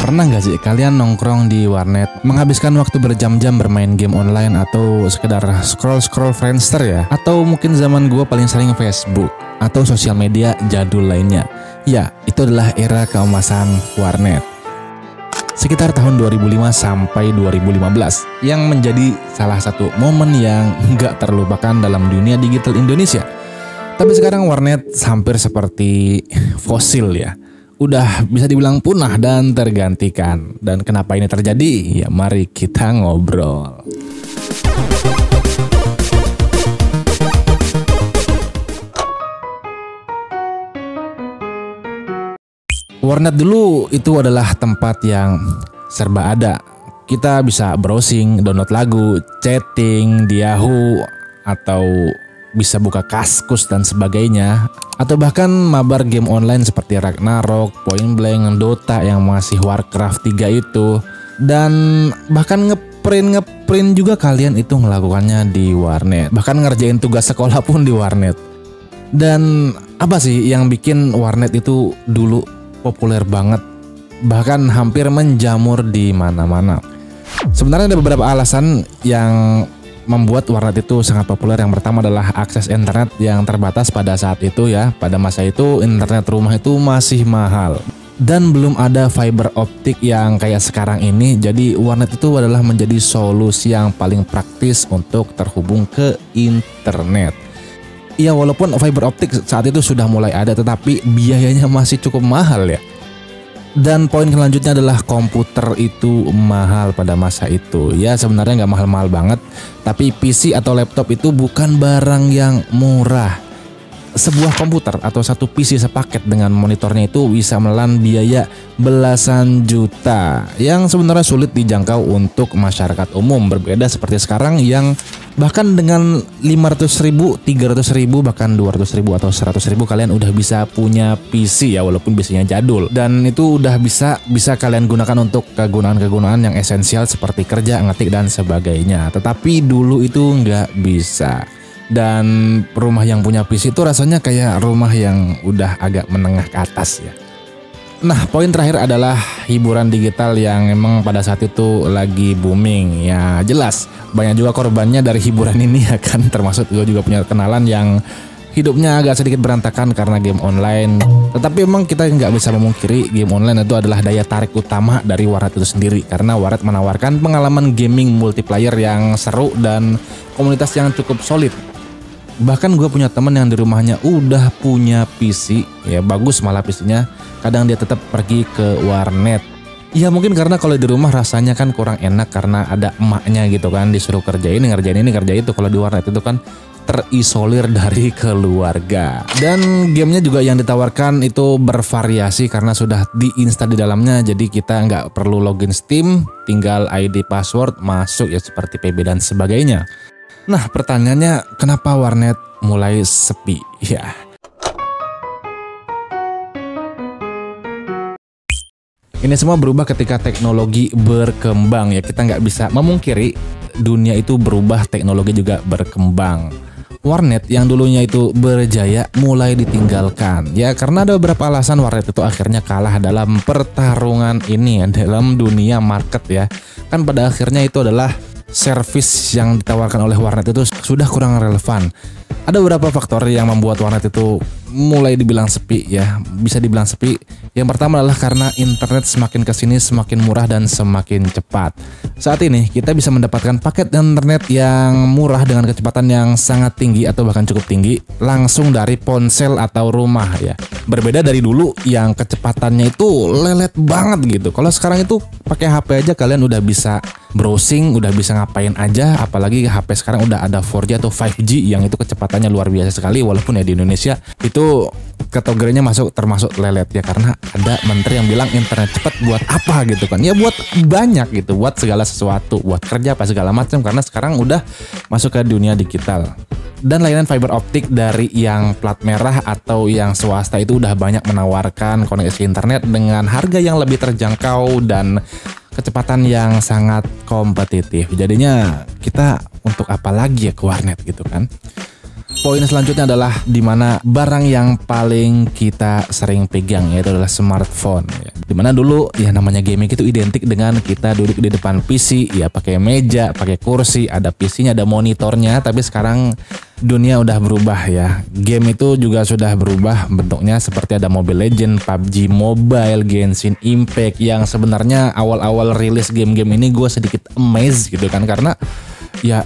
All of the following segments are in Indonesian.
Pernah nggak sih kalian nongkrong di warnet, menghabiskan waktu berjam-jam bermain game online atau sekedar scroll-scroll Friendster ya? Atau mungkin zaman gue paling sering Facebook atau sosial media jadul lainnya. Ya, itu adalah era keemasan warnet. Sekitar tahun 2005 sampai 2015 yang menjadi salah satu momen yang nggak terlupakan dalam dunia digital Indonesia. Tapi sekarang warnet hampir seperti fosil ya. Udah bisa dibilang punah dan tergantikan. Dan kenapa ini terjadi? Ya mari kita ngobrol. Warnet dulu itu adalah tempat yang serba ada. Kita bisa browsing, download lagu, chatting di Yahoo, atau bisa buka Kaskus dan sebagainya, atau bahkan mabar game online seperti Ragnarok, Point Blank, Dota yang masih Warcraft 3 itu, dan bahkan ngeprint juga kalian itu melakukannya di warnet, bahkan ngerjain tugas sekolah pun di warnet. Dan apa sih yang bikin warnet itu dulu populer banget, bahkan hampir menjamur di mana-mana? Sebenarnya ada beberapa alasan yang membuat warnet itu sangat populer. Yang pertama adalah akses internet yang terbatas pada saat itu ya. Pada masa itu internet rumah itu masih mahal dan belum ada fiber optik yang kayak sekarang ini. Jadi warnet itu adalah menjadi solusi yang paling praktis untuk terhubung ke internet. Ya walaupun fiber optik saat itu sudah mulai ada, tetapi biayanya masih cukup mahal ya. Dan poin selanjutnya adalah komputer itu mahal pada masa itu. Ya sebenarnya nggak mahal-mahal banget, tapi PC atau laptop itu bukan barang yang murah. Sebuah komputer atau satu PC sepaket dengan monitornya itu bisa menelan biaya belasan juta, yang sebenarnya sulit dijangkau untuk masyarakat umum. Berbeda seperti sekarang yang bahkan dengan 500.000, 300.000, bahkan 200.000 atau 100.000 kalian udah bisa punya PC ya, walaupun PC-nya jadul. Dan itu udah bisa kalian gunakan untuk kegunaan-kegunaan yang esensial seperti kerja, ngetik dan sebagainya. Tetapi dulu itu nggak bisa. Dan rumah yang punya PC itu rasanya kayak rumah yang udah agak menengah ke atas ya. Nah, poin terakhir adalah hiburan digital yang emang pada saat itu lagi booming. Ya jelas banyak juga korbannya dari hiburan ini ya kan. Termasuk gue juga punya kenalan yang hidupnya agak sedikit berantakan karena game online. Tetapi emang kita nggak bisa memungkiri game online itu adalah daya tarik utama dari warnet itu sendiri. Karena warnet menawarkan pengalaman gaming multiplayer yang seru dan komunitas yang cukup solid. Bahkan gue punya temen yang di rumahnya udah punya PC, ya bagus malah PC-nya, kadang dia tetap pergi ke warnet. Ya mungkin karena kalau di rumah rasanya kan kurang enak karena ada emaknya gitu kan, disuruh kerjain ini, ngerjain ini, ngerjain itu. Kalau di warnet itu kan terisolir dari keluarga. Dan gamenya juga yang ditawarkan itu bervariasi karena sudah diinstal di dalamnya. Jadi kita nggak perlu login Steam, tinggal ID password masuk ya seperti PB dan sebagainya. Nah pertanyaannya, kenapa warnet mulai sepi? Ya, ini semua berubah ketika teknologi berkembang ya. Kita nggak bisa memungkiri dunia itu berubah, teknologi juga berkembang. Warnet yang dulunya itu berjaya mulai ditinggalkan ya karena ada beberapa alasan warnet itu akhirnya kalah dalam pertarungan ini ya, dalam dunia market ya. Kan pada akhirnya itu adalah service yang ditawarkan oleh warnet itu sudah kurang relevan. Ada beberapa faktor yang membuat warnet itu mulai dibilang sepi ya, bisa dibilang sepi. Yang pertama adalah karena internet semakin kesini semakin murah dan semakin cepat. Saat ini kita bisa mendapatkan paket internet yang murah dengan kecepatan yang sangat tinggi atau bahkan cukup tinggi langsung dari ponsel atau rumah ya. Berbeda dari dulu yang kecepatannya itu lelet banget gitu. Kalau sekarang itu pakai HP aja kalian udah bisa browsing, udah bisa ngapain aja. Apalagi HP sekarang udah ada 4G atau 5G yang itu kecepatannya luar biasa sekali. Walaupun ya di Indonesia itu kategorinya termasuk lelet ya, karena ada menteri yang bilang internet cepat buat apa gitu kan. Ya buat banyak gitu, buat segala sesuatu, buat kerja apa segala macam, karena sekarang udah masuk ke dunia digital. Dan layanan fiber optik dari yang plat merah atau yang swasta itu udah banyak menawarkan koneksi internet dengan harga yang lebih terjangkau dan kecepatan yang sangat kompetitif. Jadinya kita untuk apa lagi ya ke warnet gitu kan. poin selanjutnya adalah dimana barang yang paling kita sering pegang yaitu adalah smartphone. Dimana dulu ya namanya gaming itu identik dengan kita duduk di depan PC, ya pakai meja, pakai kursi, ada PC-nya, ada monitornya. Tapi sekarang dunia udah berubah ya. Game itu juga sudah berubah bentuknya, seperti ada Mobile Legends, PUBG Mobile, Genshin Impact, yang sebenarnya awal-awal rilis game-game ini gue sedikit amazed gitu kan, karena ya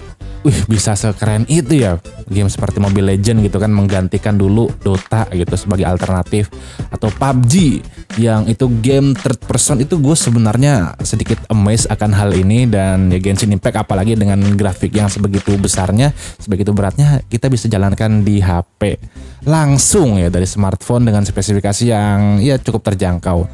bisa sekeren itu ya game seperti Mobile Legends gitu kan, menggantikan dulu Dota gitu sebagai alternatif, atau PUBG yang itu game third person. Itu gue sebenarnya sedikit amazed akan hal ini. Dan ya Genshin Impact apalagi dengan grafik yang sebegitu besarnya, sebegitu beratnya, kita bisa jalankan di HP langsung ya dari smartphone dengan spesifikasi yang ya cukup terjangkau.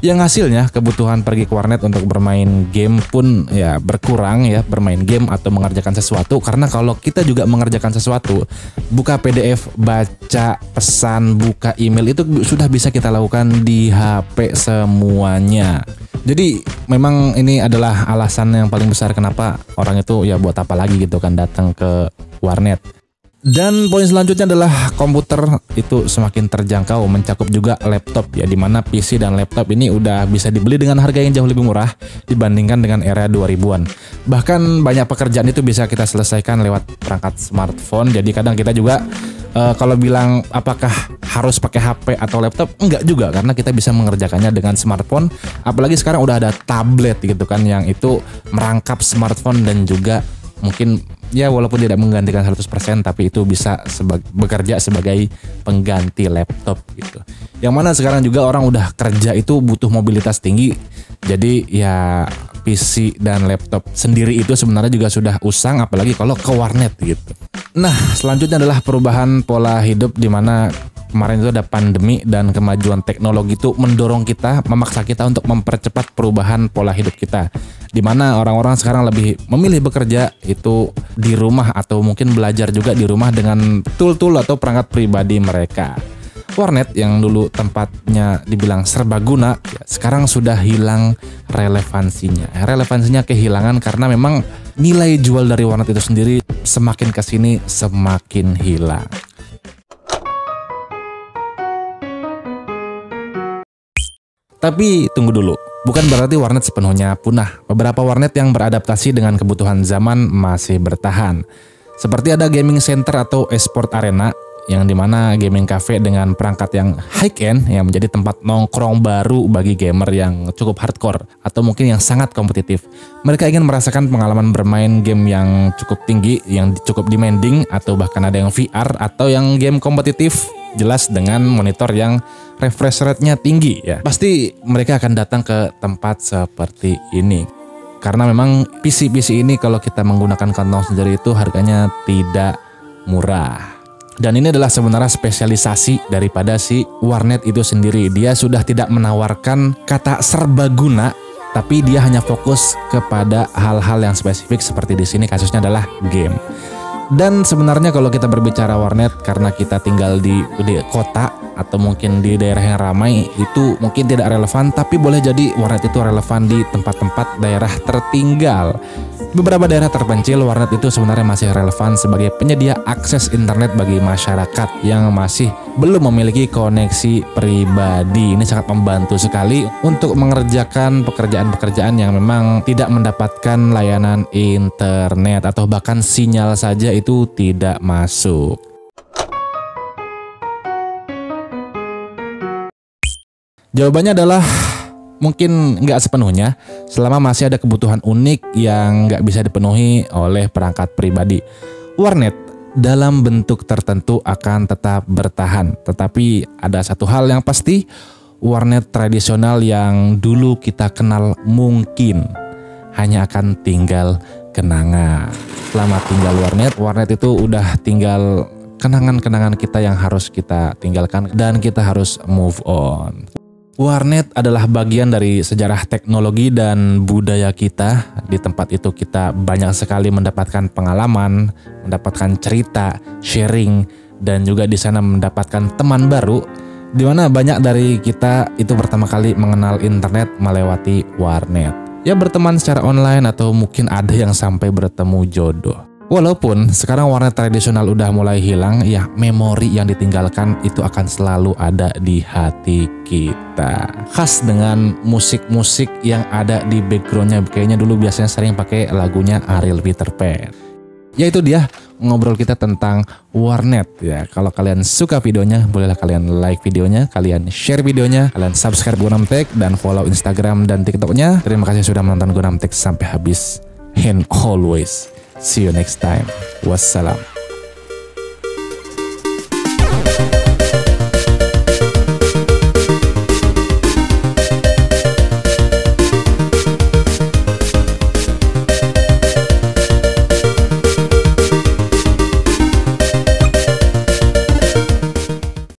Yang hasilnya kebutuhan pergi ke warnet untuk bermain game pun ya berkurang ya, bermain game atau mengerjakan sesuatu. Karena kalau kita juga mengerjakan sesuatu, buka PDF, baca pesan, buka email, itu sudah bisa kita lakukan di HP semuanya. Jadi memang ini adalah alasan yang paling besar kenapa orang itu ya buat apa lagi gitu kan datang ke warnet. Dan poin selanjutnya adalah komputer itu semakin terjangkau, mencakup juga laptop ya, dimana PC dan laptop ini udah bisa dibeli dengan harga yang jauh lebih murah dibandingkan dengan era 2000-an. Bahkan banyak pekerjaan itu bisa kita selesaikan lewat perangkat smartphone. Jadi kadang kita juga kalau bilang apakah harus pakai HP atau laptop, enggak juga, karena kita bisa mengerjakannya dengan smartphone. Apalagi sekarang udah ada tablet gitu kan yang itu merangkap smartphone dan juga mungkin ya walaupun tidak menggantikan 100%, tapi itu bisa bekerja sebagai pengganti laptop gitu. Yang mana sekarang juga orang udah kerja itu butuh mobilitas tinggi. Jadi ya PC dan laptop sendiri itu sebenarnya juga sudah usang, apalagi kalau ke warnet gitu. Nah, selanjutnya adalah perubahan pola hidup, di mana kemarin itu ada pandemi dan kemajuan teknologi itu mendorong kita, memaksa kita untuk mempercepat perubahan pola hidup kita. Di mana orang-orang sekarang lebih memilih bekerja itu di rumah atau mungkin belajar juga di rumah dengan tool-tool atau perangkat pribadi mereka. Warnet yang dulu tempatnya dibilang serbaguna, ya sekarang sudah hilang relevansinya. Relevansinya kehilangan karena memang nilai jual dari warnet itu sendiri semakin kesini semakin hilang. Tapi tunggu dulu, bukan berarti warnet sepenuhnya punah. Beberapa warnet yang beradaptasi dengan kebutuhan zaman masih bertahan. Seperti ada gaming center atau esport arena, yang dimana gaming cafe dengan perangkat yang high-end yang menjadi tempat nongkrong baru bagi gamer yang cukup hardcore atau mungkin yang sangat kompetitif. Mereka ingin merasakan pengalaman bermain game yang cukup tinggi, yang cukup demanding, atau bahkan ada yang VR atau yang game kompetitif, jelas dengan monitor yang refresh rate-nya tinggi ya. Pasti mereka akan datang ke tempat seperti ini. Karena memang PC-PC ini kalau kita menggunakan kantong sendiri itu harganya tidak murah. Dan ini adalah sebenarnya spesialisasi daripada si warnet itu sendiri. Dia sudah tidak menawarkan kata serbaguna, tapi dia hanya fokus kepada hal-hal yang spesifik, seperti di sini kasusnya adalah game. Dan sebenarnya kalau kita berbicara warnet, karena kita tinggal di kota atau mungkin di daerah yang ramai, itu mungkin tidak relevan, tapi boleh jadi warnet itu relevan di tempat-tempat daerah tertinggal. Beberapa daerah terpencil, warnet itu sebenarnya masih relevan sebagai penyedia akses internet bagi masyarakat yang masih belum memiliki koneksi pribadi. Ini sangat membantu sekali untuk mengerjakan pekerjaan-pekerjaan yang memang tidak mendapatkan layanan internet atau bahkan sinyal saja itu tidak masuk. Jawabannya adalah mungkin nggak sepenuhnya, selama masih ada kebutuhan unik yang nggak bisa dipenuhi oleh perangkat pribadi. Warnet dalam bentuk tertentu akan tetap bertahan, tetapi ada satu hal yang pasti, warnet tradisional yang dulu kita kenal mungkin hanya akan tinggal kenangan. Selama tinggal warnet itu udah tinggal kenangan-kenangan kita yang harus kita tinggalkan dan kita harus move on. Warnet adalah bagian dari sejarah teknologi dan budaya kita. Di tempat itu kita banyak sekali mendapatkan pengalaman, mendapatkan cerita, sharing, dan juga di sana mendapatkan teman baru. Di mana banyak dari kita itu pertama kali mengenal internet melewati warnet. Ya berteman secara online atau mungkin ada yang sampai bertemu jodoh. Walaupun sekarang warnet tradisional udah mulai hilang, ya memori yang ditinggalkan itu akan selalu ada di hati kita. Khas dengan musik-musik yang ada di backgroundnya, kayaknya dulu biasanya sering pakai lagunya Ariel Peter Pan. Ya itu dia ngobrol kita tentang warnet ya. Kalau kalian suka videonya, bolehlah kalian like videonya, kalian share videonya, kalian subscribe Gunam Tech dan follow Instagram dan TikToknya. Terima kasih sudah menonton Gunam Tech sampai habis. And always see you next time. Wassalam.